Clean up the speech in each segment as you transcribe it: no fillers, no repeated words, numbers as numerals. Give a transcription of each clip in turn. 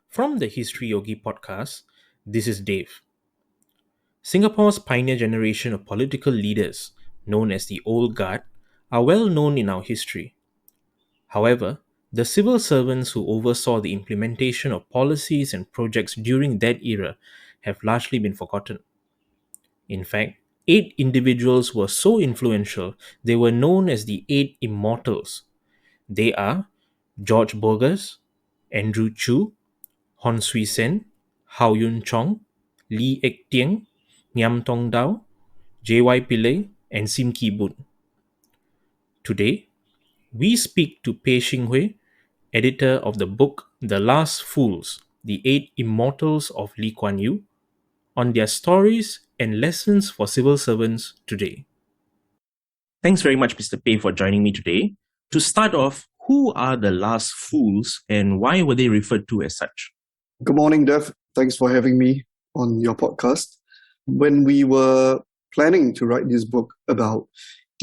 From the Historyogi podcast, this is Dave. Singapore's pioneer generation of political leaders, known as the Old Guard, are well known in our history. However, the civil servants who oversaw the implementation of policies and projects during that era have largely been forgotten. In fact, 8 individuals were so influential they were known as the 8 Immortals. They are George Bogaars, Andrew Chu, Hon Sui Sen, Howe Yoon Chong, Ek Tieng, Ngiam Tong Dow, Pillay, and Sim Ki Boon. Today, we speak to Peh Shing Huei, editor of the book The Last Fools, The 8 Immortals of Lee Kuan Yew, on their stories and lessons for civil servants today. Thanks very much, Mr. Peh, for joining me today. To start off, who are the last fools and why were they referred to as such? Good morning, Dev. Thanks for having me on your podcast. When we were planning to write this book about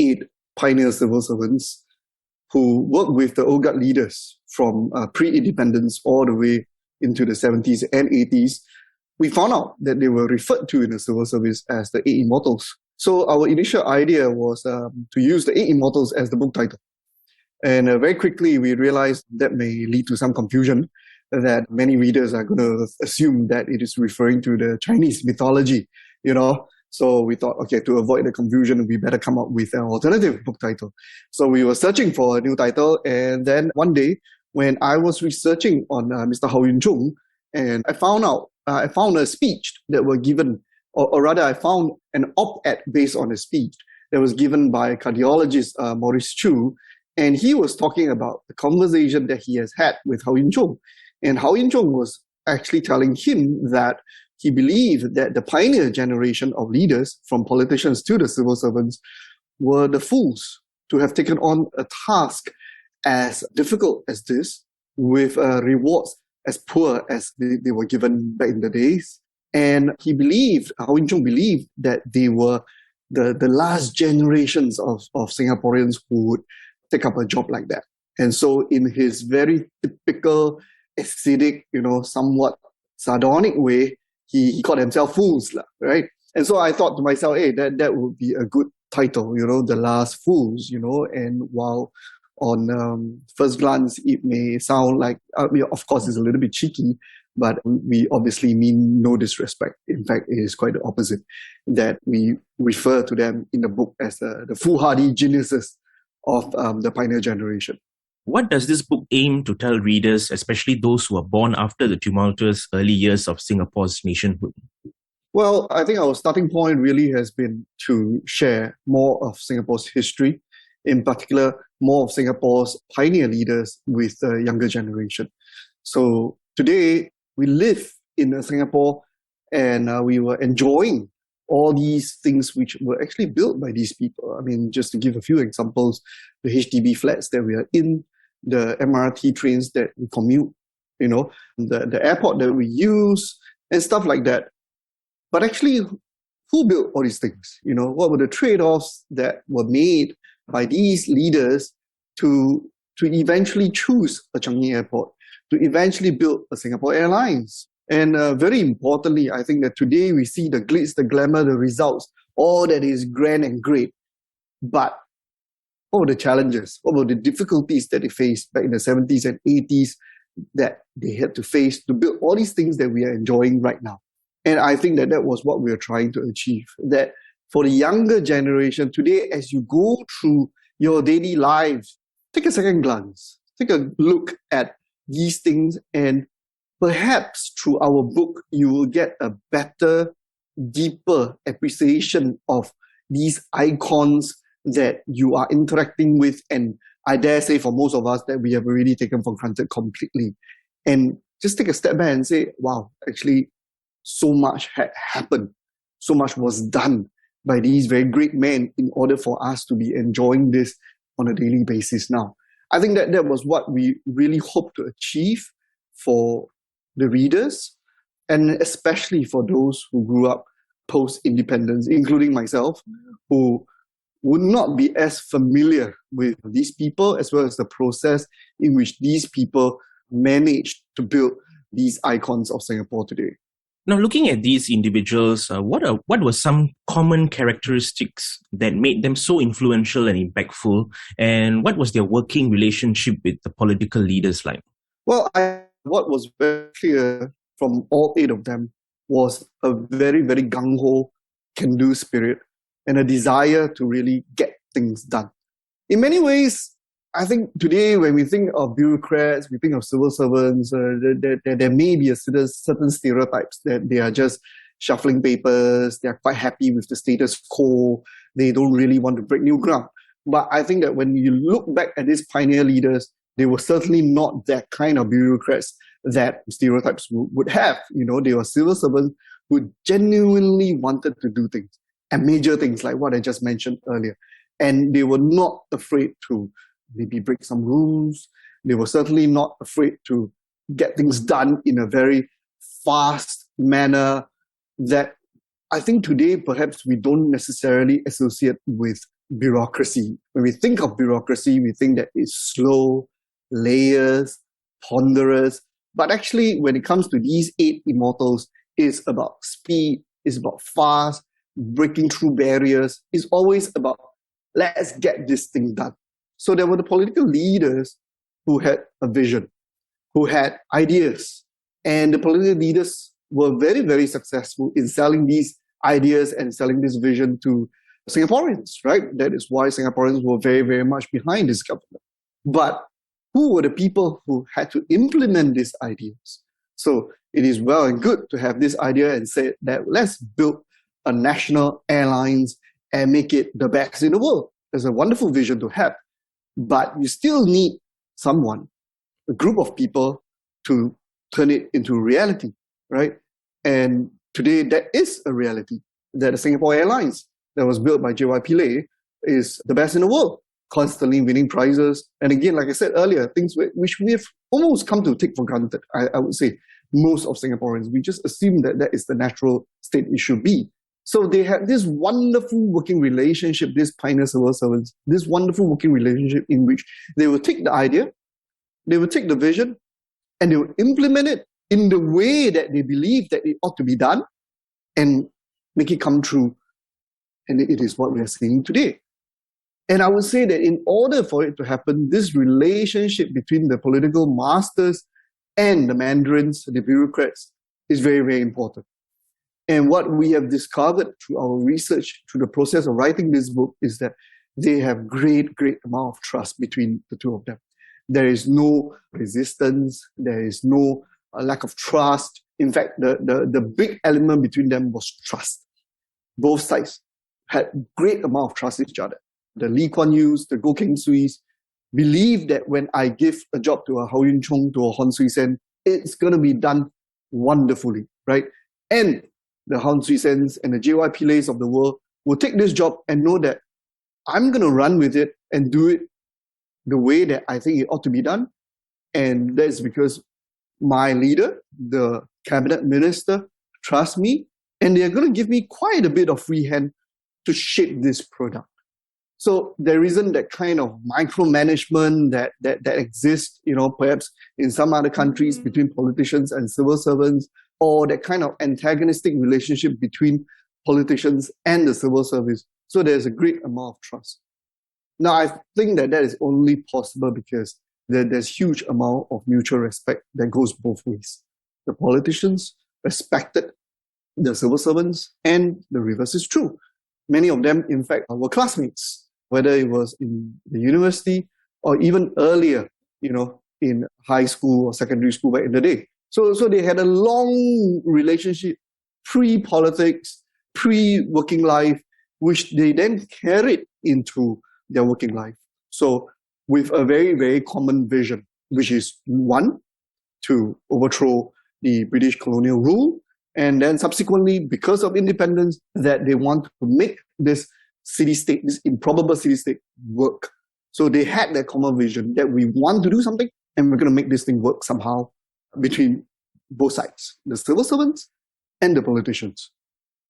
8 pioneer civil servants who worked with the OGAT leaders from pre-independence all the way into the 70s and 80s, we found out that they were referred to in the civil service as the 8 Immortals. So our initial idea was to use the 8 Immortals as the book title. And very quickly, we realized that may lead to some confusion, that many readers are going to assume that it is referring to the Chinese mythology, So we thought, okay, to avoid the confusion, we better come up with an alternative book title. So we were searching for a new title. And then one day, when I was researching on Mr. Howe Yoon Chong, and I found a speech that were given, or rather I found an op-ed based on a speech that was given by cardiologist Maurice Chu. And he was talking about the conversation that he has had with Howe Yoon Chong. And Howe Yoon Chong was actually telling him that he believed that the pioneer generation of leaders, from politicians to the civil servants, were the fools to have taken on a task as difficult as this, with rewards as poor as they were given back in the days. And Howe Yoon Chong believed that they were the last generations of Singaporeans who would take up a job like that. And so in his very typical acidic, somewhat sardonic way, he called himself fools, right? And so I thought to myself, hey, that would be a good title, The Last Fools, and while on first glance, it may sound like, of course, it's a little bit cheeky, but we obviously mean no disrespect. In fact, it is quite the opposite, that we refer to them in the book as the foolhardy geniuses of the pioneer generation. What does this book aim to tell readers, especially those who are born after the tumultuous early years of Singapore's nationhood? Well, I think our starting point really has been to share more of Singapore's history, in particular, more of Singapore's pioneer leaders with the younger generation. So today, we live in Singapore and we were enjoying all these things which were actually built by these people. I mean, just to give a few examples, the HDB flats that we are in, the MRT trains that we commute, the airport that we use, and stuff like that. But actually, who built all these things? What were the trade-offs that were made by these leaders to eventually choose a Changi airport, to eventually build a Singapore Airlines? And very importantly, I think that today we see the glitz, the glamour, the results, all that is grand and great. But what were the challenges? What were the difficulties that they faced back in the 70s and 80s that they had to face to build all these things that we are enjoying right now? And I think that was what we are trying to achieve. That for the younger generation today, as you go through your daily lives, take a second glance, take a look at these things, and perhaps through our book, you will get a better, deeper appreciation of these icons that you are interacting with, and I dare say for most of us that we have already taken for granted completely. And just take a step back and say, wow, actually, so much had happened. So much was done by these very great men in order for us to be enjoying this on a daily basis now. I think that was what we really hope to achieve for the readers, and especially for those who grew up post-independence, including myself, who would not be as familiar with these people as well as the process in which these people managed to build these icons of Singapore today. Now, looking at these individuals, what were some common characteristics that made them so influential and impactful? And what was their working relationship with the political leaders like? Well, what was very clear from all 8 of them was a very, very gung-ho, can-do spirit and a desire to really get things done. In many ways, I think today when we think of bureaucrats, we think of civil servants, there may be a certain stereotypes that they are just shuffling papers, they are quite happy with the status quo, they don't really want to break new ground. But I think that when you look back at these pioneer leaders, they were certainly not that kind of bureaucrats that stereotypes would have. They were civil servants who genuinely wanted to do things and major things like what I just mentioned earlier. And they were not afraid to maybe break some rules. They were certainly not afraid to get things done in a very fast manner that I think today perhaps we don't necessarily associate with bureaucracy. When we think of bureaucracy, we think that it's slow, layers, ponderous. But actually, when it comes to these 8 immortals, it's about speed, it's about fast, breaking through barriers. It's always about, let's get this thing done. So there were the political leaders who had a vision, who had ideas. And the political leaders were very, very successful in selling these ideas and selling this vision to Singaporeans, right? That is why Singaporeans were very, very much behind this government. But who were the people who had to implement these ideas? So it is well and good to have this idea and say that let's build a national airlines and make it the best in the world. It's a wonderful vision to have. But you still need someone, a group of people to turn it into reality, right? And today that is a reality, that the Singapore Airlines that was built by JY Pillay is the best in the world, constantly winning prizes. And again, like I said earlier, things which we have almost come to take for granted, I would say, most of Singaporeans. We just assume that that is the natural state it should be. So they had this wonderful working relationship, these pioneer civil servants, this wonderful working relationship in which they will take the idea, they will take the vision, and they will implement it in the way that they believe that it ought to be done and make it come true. And it is what we are seeing today. And I would say that in order for it to happen, this relationship between the political masters and the mandarins, the bureaucrats, is very, very important. And what we have discovered through our research, through the process of writing this book, is that they have great, great amount of trust between the two of them. There is no resistance. There is no lack of trust. In fact, the big element between them was trust. Both sides had great amount of trust in each other. The Lee Kuan Yews, the Goh Keng Suis believe that when I give a job to a Howe Yoon Chong, to a Hon Sui Sen, it's going to be done wonderfully, right? And the Hon Sui Sens and the JY Pillays of the world will take this job and know that I'm going to run with it and do it the way that I think it ought to be done. And that's because my leader, the cabinet minister, trusts me, and they're going to give me quite a bit of free hand to shape this product. So there isn't that kind of micromanagement that exists, perhaps in some other countries between politicians and civil servants, or that kind of antagonistic relationship between politicians and the civil service. So there's a great amount of trust. Now, I think that is only possible because there's huge amount of mutual respect that goes both ways. The politicians respected the civil servants, and the reverse is true. Many of them, in fact, were classmates, whether it was in the university or even earlier, in high school or secondary school back in the day. So they had a long relationship, pre-politics, pre-working life, which they then carried into their working life. So with a very, very common vision, which is one, to overthrow the British colonial rule, and then subsequently, because of independence, that they want to make this city-state, this improbable city-state work. So they had that common vision that we want to do something and we're going to make this thing work somehow between both sides, the civil servants and the politicians.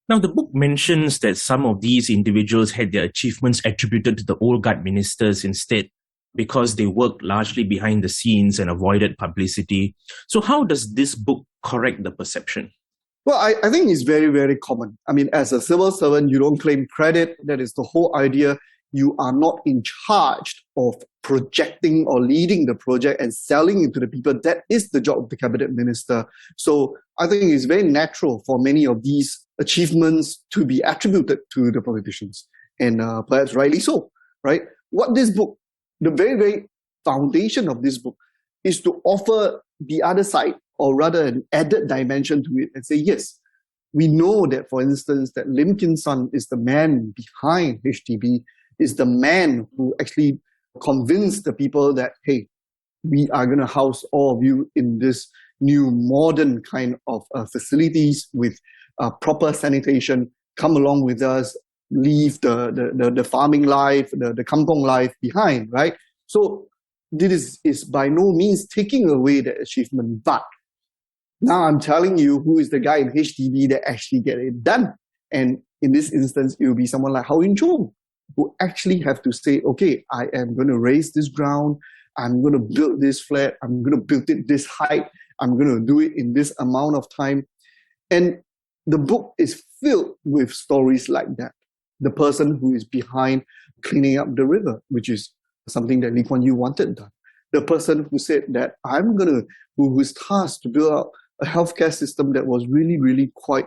Now, the book mentions that some of these individuals had their achievements attributed to the old guard ministers instead. because they worked largely behind the scenes and avoided publicity. So how does this book correct the perception? Well, I think it's very, very common. I mean, as a civil servant, you don't claim credit. That is the whole idea. You are not in charge of projecting or leading the project and selling it to the people. That is the job of the cabinet minister. So I think it's very natural for many of these achievements to be attributed to the politicians, and perhaps rightly so, right? What this book, the very, very foundation of this book, is to offer the other side, or rather an added dimension to it, and say, yes, we know that, for instance, that Lim Kim San is the man behind HDB, is the man who actually convinced the people that, hey, we are going to house all of you in this new modern kind of facilities with proper sanitation. Come along with us, leave the farming life, the kampong life behind, right? So this is by no means taking away the achievement, but now I'm telling you who is the guy in HDB that actually get it done. And in this instance, it will be someone like Howe Yoon Chong, who actually have to say, okay, I am going to raise this ground. I'm going to build this flat. I'm going to build it this height. I'm going to do it in this amount of time. And the book is filled with stories like that. The person who is behind cleaning up the river, which is something that Lee Kuan Yew wanted done. The person who said that who was tasked to build up a healthcare system that was really, really quite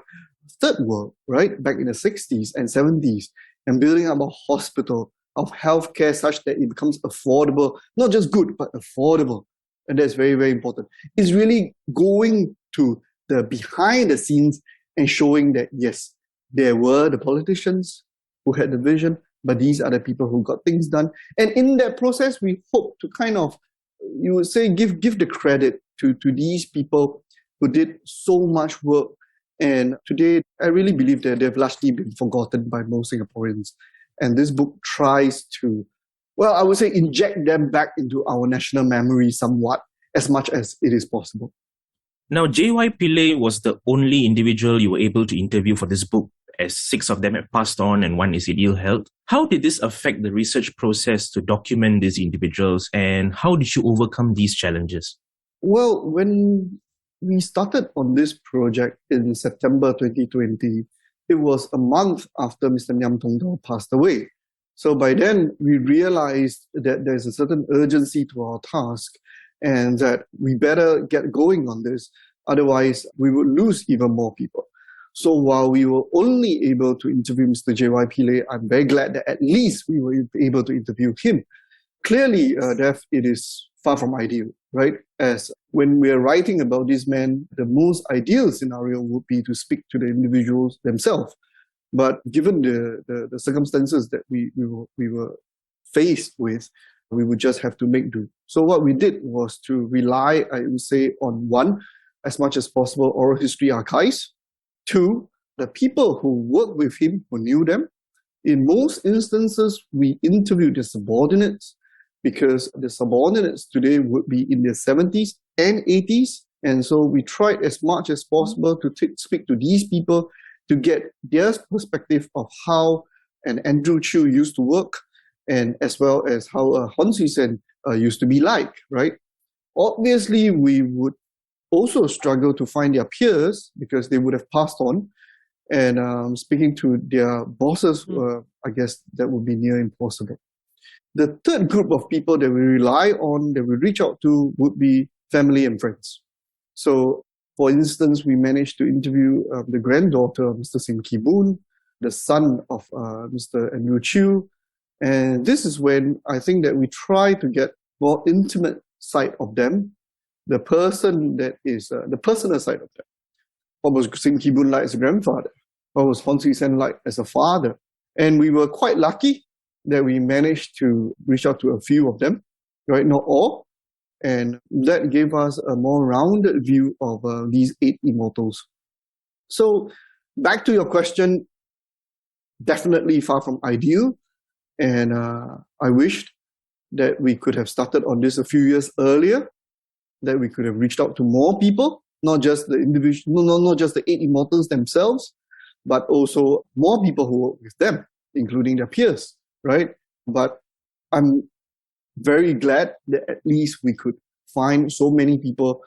third world, right? Back in the 60s and 70s, and building up a hospital of healthcare such that it becomes affordable, not just good, but affordable. And that's very, very important. It's really going to the behind the scenes and showing that, yes, there were the politicians who had the vision, but these are the people who got things done. And in that process, we hope to kind of, you would say, give the credit to these people who did so much work. And today, I really believe that they've largely been forgotten by most Singaporeans. And this book tries to, well, I would say, inject them back into our national memory somewhat, as much as it is possible. Now, J.Y. Pillay was the only individual you were able to interview for this book, as 6 of them have passed on and 1 is in ill health. How did this affect the research process to document these individuals, and how did you overcome these challenges? Well, when we started on this project in September 2020, it was a month after Mr. Ngiam Tong Dow passed away. So by then, we realized that there's a certain urgency to our task and that we better get going on this. Otherwise, we would lose even more people. So while we were only able to interview Mr. J.Y. Pillay, I'm very glad that at least we were able to interview him. Clearly, Dev, it is far from ideal, right? As when we're writing about this man, the most ideal scenario would be to speak to the individuals themselves. But given the circumstances that we were faced with, we would just have to make do. So what we did was to rely, I would say, on one, as much as possible, oral history archives. 2, the people who worked with him, who knew them. In most instances, we interviewed the subordinates, because the subordinates today would be in their 70s and 80s. And so we tried as much as possible to speak to these people to get their perspective of how an Andrew Chew used to work, and as well as how Hon Sui Sen used to be like, right? Obviously, we would also struggle to find their peers because they would have passed on. And speaking to their bosses, I guess that would be near impossible. The third group of people that we rely on, that we reach out to, would be family and friends. So, for instance, we managed to interview the granddaughter of Mr. Sim Ki Boon, the son of Mr. Andrew Chew. And this is when I think that we try to get more intimate side of them, the person that is the personal side of them. What was Sim Ki Boon like as a grandfather? What was Hon Sui Sen like as a father? And we were quite lucky that we managed to reach out to a few of them, right? Not all. And that gave us a more rounded view of these 8 immortals. So back to your question, definitely far from ideal. And I wished that we could have started on this a few years earlier, that we could have reached out to more people, not just the individual, not just the 8 immortals themselves, but also more people who work with them, including their peers, right? But I'm very glad that at least we could find so many people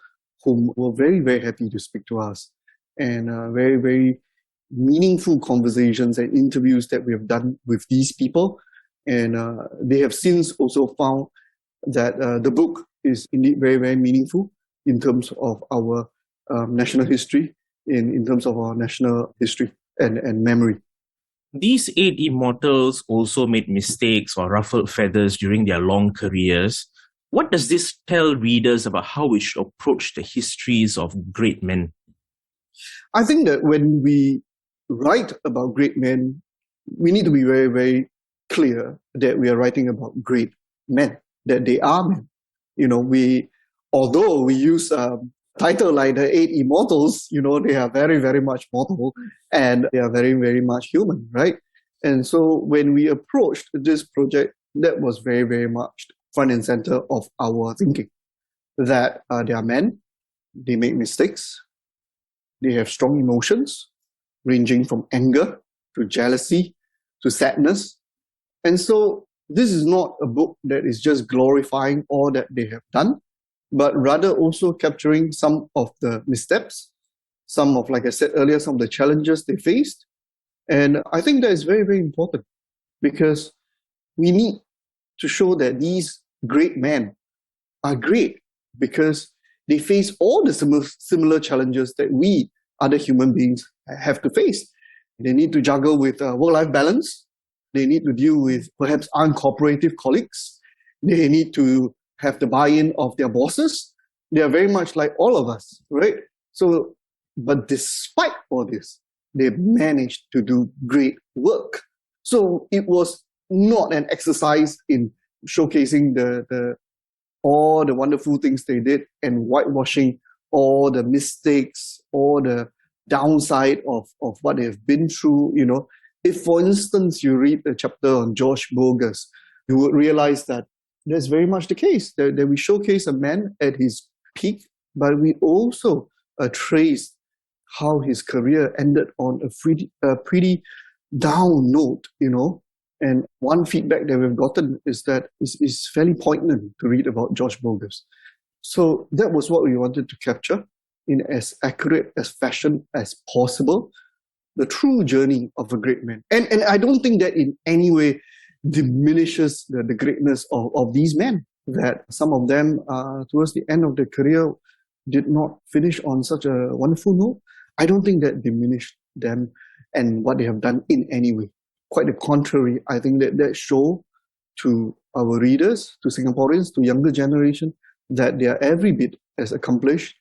who were very, very happy to speak to us, and very, very meaningful conversations and interviews that we have done with these people. And they have since also found that the book is indeed very, very meaningful in terms of our national history, in terms of our national history and memory. These 8 immortals also made mistakes or ruffled feathers during their long careers. What does this tell readers about how we should approach the histories of great men? I think that when we write about great men, we need to be very, very clear that we are writing about great men, that they are men. Although we use title like the 8 immortals, they are very, very much mortal and they are very, very much human, right? And so when we approached this project, that was very, very much front and center of our thinking, that they are men, they make mistakes, they have strong emotions, ranging from anger to jealousy to sadness. And so this is not a book that is just glorifying all that they have done, but rather also capturing some of the missteps, some of, like I said earlier, some of the challenges they faced. And I think that is very, very important, because we need to show that these great men are great because they face all the similar challenges that we other human beings have to face. They need to juggle with work-life balance. They need to deal with perhaps uncooperative colleagues. They need to have the buy-in of their bosses. They are very much like all of us, right? So, but despite all this, they managed to do great work. So it was not an exercise in showcasing all the wonderful things they did and whitewashing all the mistakes, all the downside of what they've been through. If, for instance, you read a chapter on George Bogaars, you would realize that that's very much the case, that we showcase a man at his peak, but we also trace how his career ended on a pretty down note, And one feedback that we've gotten is that it's fairly poignant to read about George Bogaars. So that was what we wanted to capture in as accurate as fashion as possible, the true journey of a great man. And I don't think that in any way diminishes the greatness of these men, that some of them towards the end of their career did not finish on such a wonderful note. I don't think that diminished them and what they have done in any way. Quite the contrary, I think that show to our readers, to Singaporeans, to younger generation, that they are every bit as accomplished,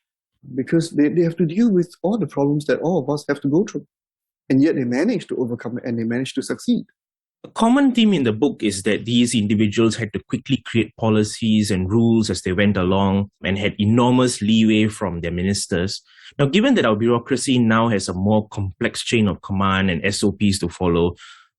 because they have to deal with all the problems that all of us have to go through. And yet they managed to overcome it and they managed to succeed. A common theme in the book is that these individuals had to quickly create policies and rules as they went along and had enormous leeway from their ministers. Now, given that our bureaucracy now has a more complex chain of command and SOPs to follow,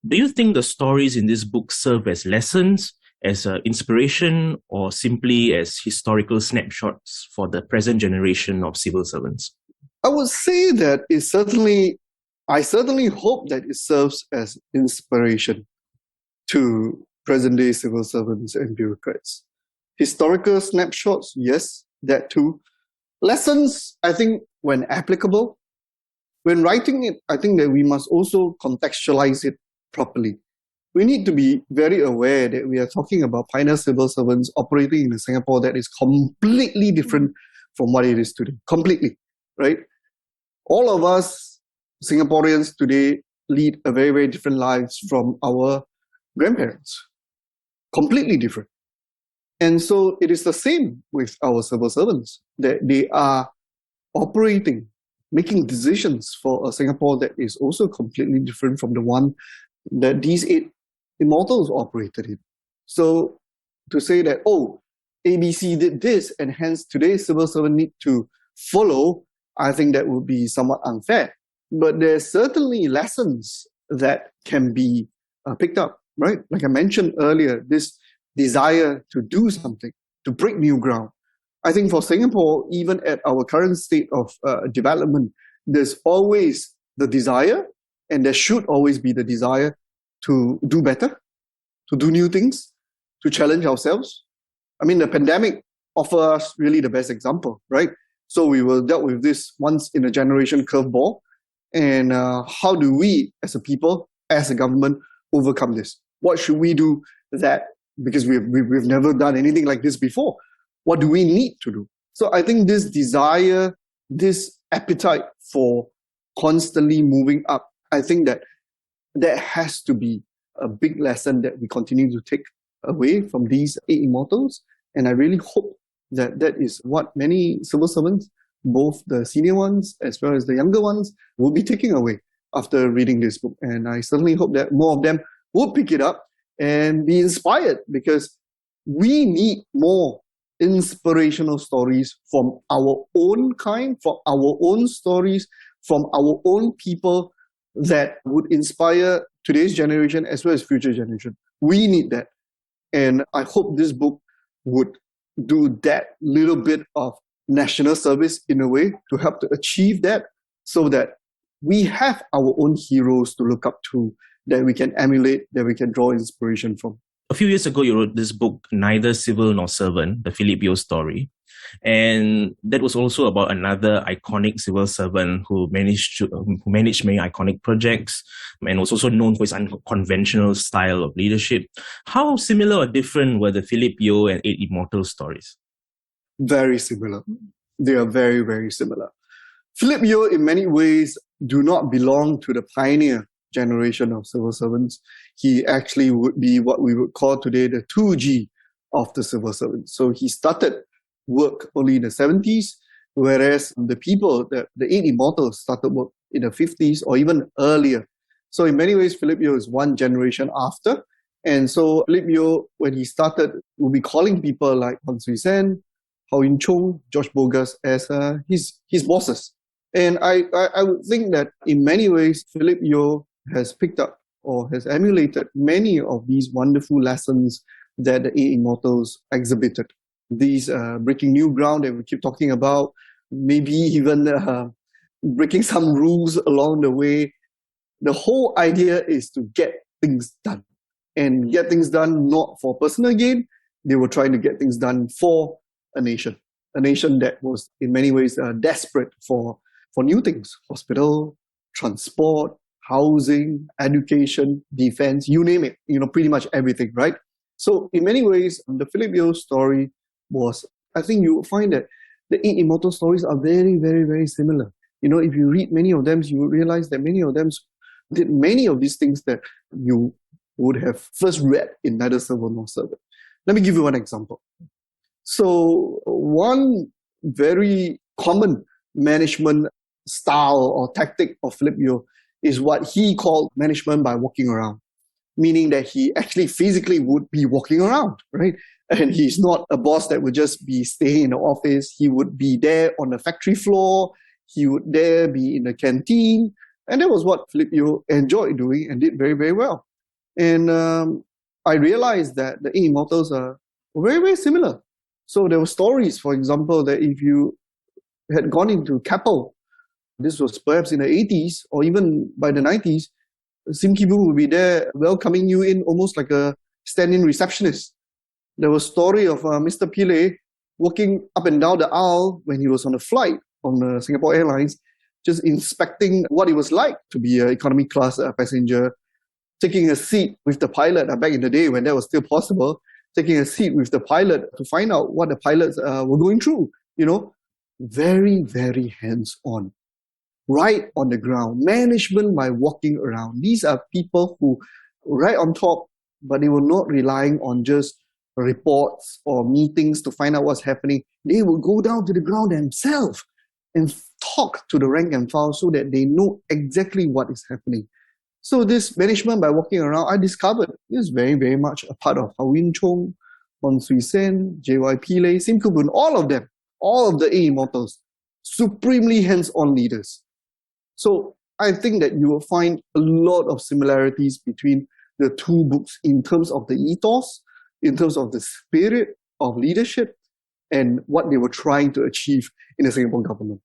do you think the stories in this book serve as lessons, as inspiration, or simply as historical snapshots for the present generation of civil servants? I would say that I certainly hope that it serves as inspiration to present-day civil servants and bureaucrats. Historical snapshots, yes, that too. Lessons, I think, when applicable. When writing it, I think that we must also contextualize it properly. We need to be very aware that we are talking about pioneer civil servants operating in a Singapore that is completely different from what it is today. Completely, right? All of us Singaporeans today lead a very, very different lives from our grandparents. Completely different. And so it is the same with our civil servants, that they are operating, making decisions for a Singapore that is also completely different from the one that these 8 immortals operated in. So to say that, ABC did this, and hence today's civil servant need to follow, I think that would be somewhat unfair. But there's certainly lessons that can be picked up, right? Like I mentioned earlier, this desire to do something, to break new ground. I think for Singapore, even at our current state of development, there's always the desire, and there should always be the desire to do better, to do new things, to challenge ourselves. I mean, the pandemic offers us really the best example, right? So we were dealt with this once in a generation curveball. And how do we, as a people, as a government, overcome this? What should we do that, because we've never done anything like this before, what do we need to do? So I think this desire, this appetite for constantly moving up, I think that has to be a big lesson that we continue to take away from these 8 Immortals. And I really hope that that is what many civil servants, both the senior ones as well as the younger ones, will be taking away after reading this book. And I certainly hope that more of them will pick it up and be inspired, because we need more inspirational stories from our own kind, from our own stories, from our own people that would inspire today's generation as well as future generation. We need that. And I hope this book would do that little bit of national service in a way to help to achieve that, so that we have our own heroes to look up to, that we can emulate, that we can draw inspiration from. A few years ago, you wrote this book, Neither Civil Nor Servant, the Philip Yeo story. And that was also about another iconic civil servant who managed many iconic projects and was also known for his unconventional style of leadership. How similar or different were the Philip Yeo and 8 Immortals stories? Very similar. They are very, very similar. Philip Yeo, in many ways, do not belong to the pioneer generation of civil servants. He actually would be what we would call today the 2G of the civil servants. So he started work only in the 70s, whereas the people, the 8 Immortals, started work in the 50s or even earlier. So in many ways, Philip Yeo is one generation after. And so Philip Yeo, when he started, will be calling people like Hon Sui Sen, Howe Yoon Chong, George Bogaars as his bosses. And I would think that in many ways, Philip Yeo has picked up or has emulated many of these wonderful lessons that the 8 Immortals exhibited. These breaking new ground that we keep talking about, maybe even breaking some rules along the way. The whole idea is to get things done, and get things done not for personal gain. They were trying to get things done for a nation that was in many ways desperate for new things: hospital, transport, housing, education, defense, you name it, pretty much everything, right? So in many ways, the Philip Yeo story was, I think you will find that the 8 Immortal stories are very, very, very similar. If you read many of them, you will realize that many of them did many of these things that you would have first read in Neither Civil Nor Servant. Let me give you one example. So one very common management style or tactic of Philip Yeo is what he called management by walking around, meaning that he actually physically would be walking around, right? And he's not a boss that would just be staying in the office. He would be there on the factory floor. He would there be in the canteen. And that was what Philip Yeo enjoyed doing and did very, very well. And I realized that the 8 Immortals are very, very similar. So there were stories, for example, that if you had gone into Keppel, this was perhaps in the 80s or even by the 90s, Sim Kibu would be there welcoming you in almost like a stand-in receptionist. There was a story of Mr. Pillay walking up and down the aisle when he was on a flight on the Singapore Airlines, just inspecting what it was like to be an economy class passenger, taking a seat with the pilot back in the day when that was still possible, taking a seat with the pilot to find out what the pilots were going through, very, very hands-on, right on the ground, management by walking around. These are people who right on top, but they were not relying on just reports or meetings to find out what's happening. They will go down to the ground themselves and talk to the rank and file so that they know exactly what is happening. So this management by walking around, I discovered is very, very much a part of Howe Yoon Chong, Hon Sui Sen, J.Y. Pillay, Sim Kubun, all of them, all of the 8 Immortals, supremely hands-on leaders. So I think that you will find a lot of similarities between the two books in terms of the ethos, in terms of the spirit of leadership, and what they were trying to achieve in the Singapore government.